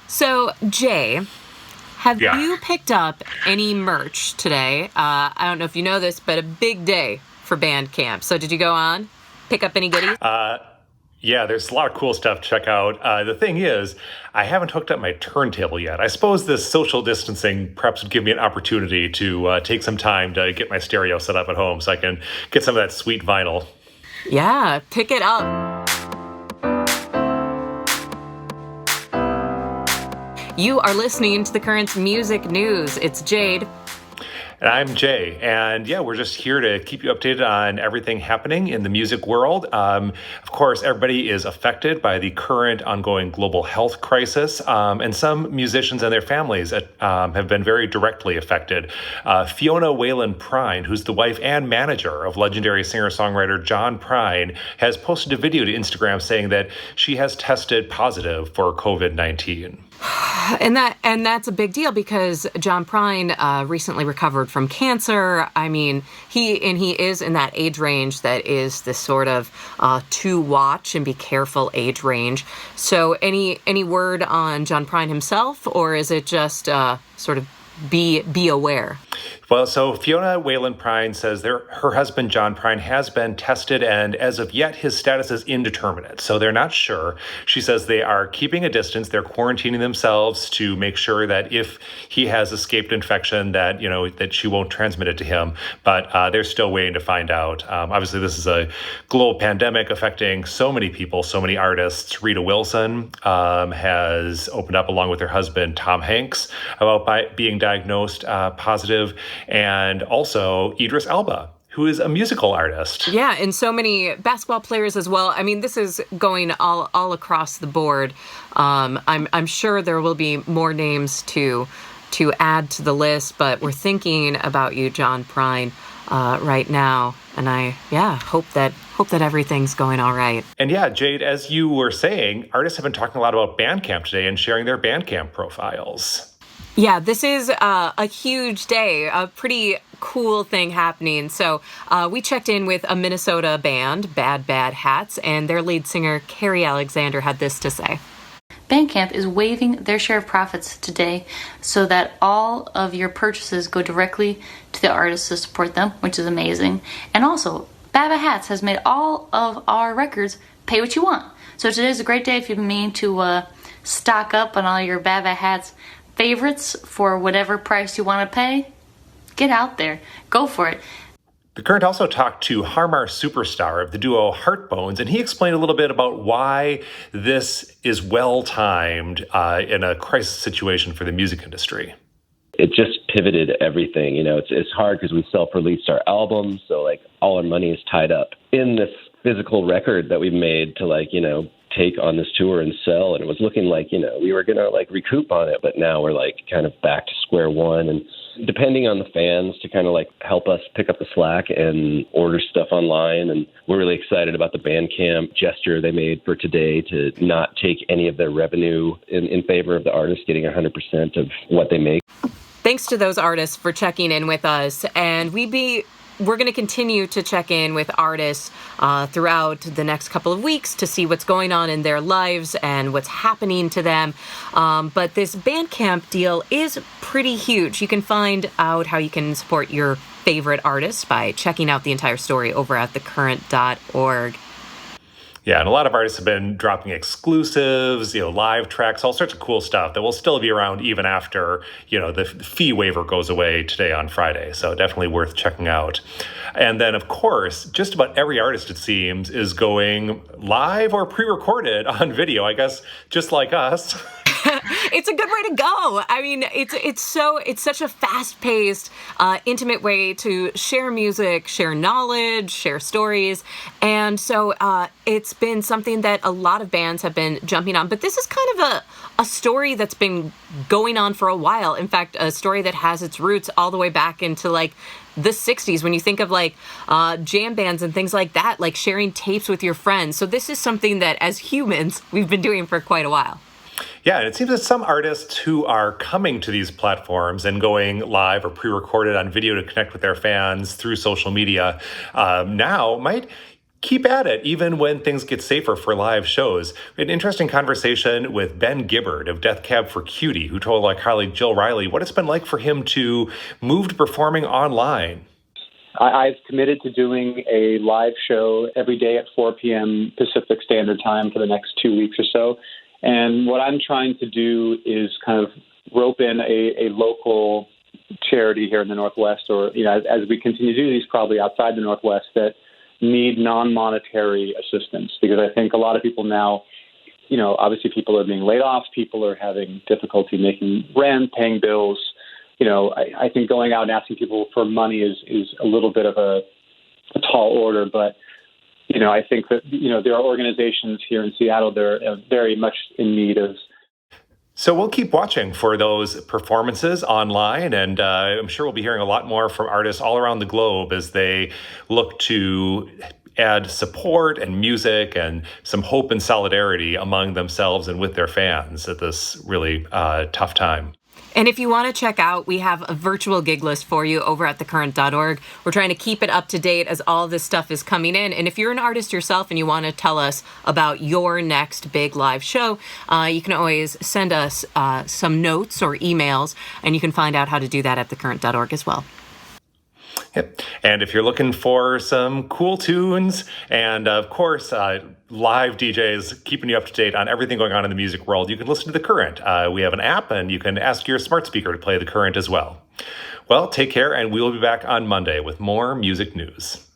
So, Jay, have Yeah. you picked up any merch today? I don't know if you know this, but a big day for Bandcamp. So, did you go on, pick up any goodies? Yeah, there's a lot of cool stuff to check out. The thing is, I haven't hooked up my turntable yet. I suppose this social distancing perhaps would give me an opportunity to take some time to get my stereo set up at home so I can get some of that sweet vinyl. Yeah, pick it up. You are listening to the current music news. It's Jade. And I'm Jay, and yeah, we're just here to keep you updated on everything happening in the music world. Of course, everybody is affected by the current ongoing global health crisis, and some musicians and their families have been very directly affected. Fiona Prine, who's the wife and manager of legendary singer-songwriter John Prine, has posted a video to Instagram saying that she has tested positive for COVID-19. And that's a big deal because John Prine recently recovered from cancer. I mean, he is in that age range that is this sort of to watch and be careful age range. So any word on John Prine himself, or is it just sort of be aware? Well, so Fiona Prine says her husband, John Prine, has been tested, and as of yet, his status is indeterminate. So they're not sure. She says they are keeping a distance. They're quarantining themselves to make sure that if he has escaped infection, that, that she won't transmit it to him. But they're still waiting to find out. Obviously, this is a global pandemic affecting so many people, so many artists. Rita Wilson has opened up, along with her husband, Tom Hanks, about being diagnosed positive. And also Idris Elba, who is a musical artist. Yeah, and so many basketball players as well. I mean, this is going all across the board. I'm sure there will be more names to add to the list, but we're thinking about you, John Prine, right now. And I hope that everything's going all right. And yeah, Jade, as you were saying, artists have been talking a lot about Bandcamp today and sharing their Bandcamp profiles. Yeah, this is a huge day, a pretty cool thing happening. So we checked in with a Minnesota band, Bad Bad Hats, and their lead singer, Carrie Alexander, had this to say. Bandcamp is waiving their share of profits today so that all of your purchases go directly to the artists to support them, which is amazing. And also, Bad Bad Hats has made all of our records pay what you want. So today's a great day if you've been meaning to stock up on all your Bad Bad Hats favorites for whatever price you want to pay. Get out there. Go for it. The Current also talked to Harmar Superstar of the duo Heartbones, and he explained a little bit about why this is well-timed in a crisis situation for the music industry. It just pivoted everything. It's hard because we self-released our albums, so all our money is tied up in this physical record that we've made to take on this tour and sell, and it was looking like we were gonna recoup on it, but now we're kind of back to square one, and depending on the fans to kind of help us pick up the slack and order stuff online. And we're really excited about the Bandcamp gesture they made for today to not take any of their revenue in favor of the artists getting 100% of what they make. Thanks to those artists for checking in with us, and we're going to continue to check in with artists throughout the next couple of weeks to see what's going on in their lives and what's happening to them. But this Bandcamp deal is pretty huge. You can find out how you can support your favorite artists by checking out the entire story over at thecurrent.org. Yeah, and a lot of artists have been dropping exclusives, live tracks, all sorts of cool stuff that will still be around even after, the fee waiver goes away today on Friday. So definitely worth checking out. And then, of course, just about every artist, it seems, is going live or pre-recorded on video, I guess, just like us. It's a good way to go. I mean, it's such a fast-paced, intimate way to share music, share knowledge, share stories. And so it's been something that a lot of bands have been jumping on. But this is kind of a story that's been going on for a while. In fact, a story that has its roots all the way back into the 60s, when you think of jam bands and things like that, sharing tapes with your friends. So this is something that as humans, we've been doing for quite a while. Yeah, and it seems that some artists who are coming to these platforms and going live or pre-recorded on video to connect with their fans through social media now might keep at it, even when things get safer for live shows. We had an interesting conversation with Ben Gibbard of Death Cab for Cutie, who told our colleague Jill Riley what it's been like for him to move to performing online. I've committed to doing a live show every day at 4 p.m. Pacific Standard Time for the next 2 weeks or so. And what I'm trying to do is kind of rope in a local charity here in the Northwest, or, as we continue to do these probably outside the Northwest, that need non-monetary assistance. Because I think a lot of people now, obviously people are being laid off, people are having difficulty making rent, paying bills. I think going out and asking people for money is a little bit of a tall order, but, I think that, there are organizations here in Seattle that are very much in need of. So we'll keep watching for those performances online, and I'm sure we'll be hearing a lot more from artists all around the globe as they look to add support and music and some hope and solidarity among themselves and with their fans at this really tough time. And if you want to check out, we have a virtual gig list for you over at thecurrent.org. We're trying to keep it up to date as all this stuff is coming in. And if you're an artist yourself and you want to tell us about your next big live show, you can always send us some notes or emails, and you can find out how to do that at thecurrent.org as well. Yep. And if you're looking for some cool tunes and, of course, live DJs keeping you up to date on everything going on in the music world, you can listen to The Current. We have an app, and you can ask your smart speaker to play The Current as well. Well, take care, and we will be back on Monday with more music news.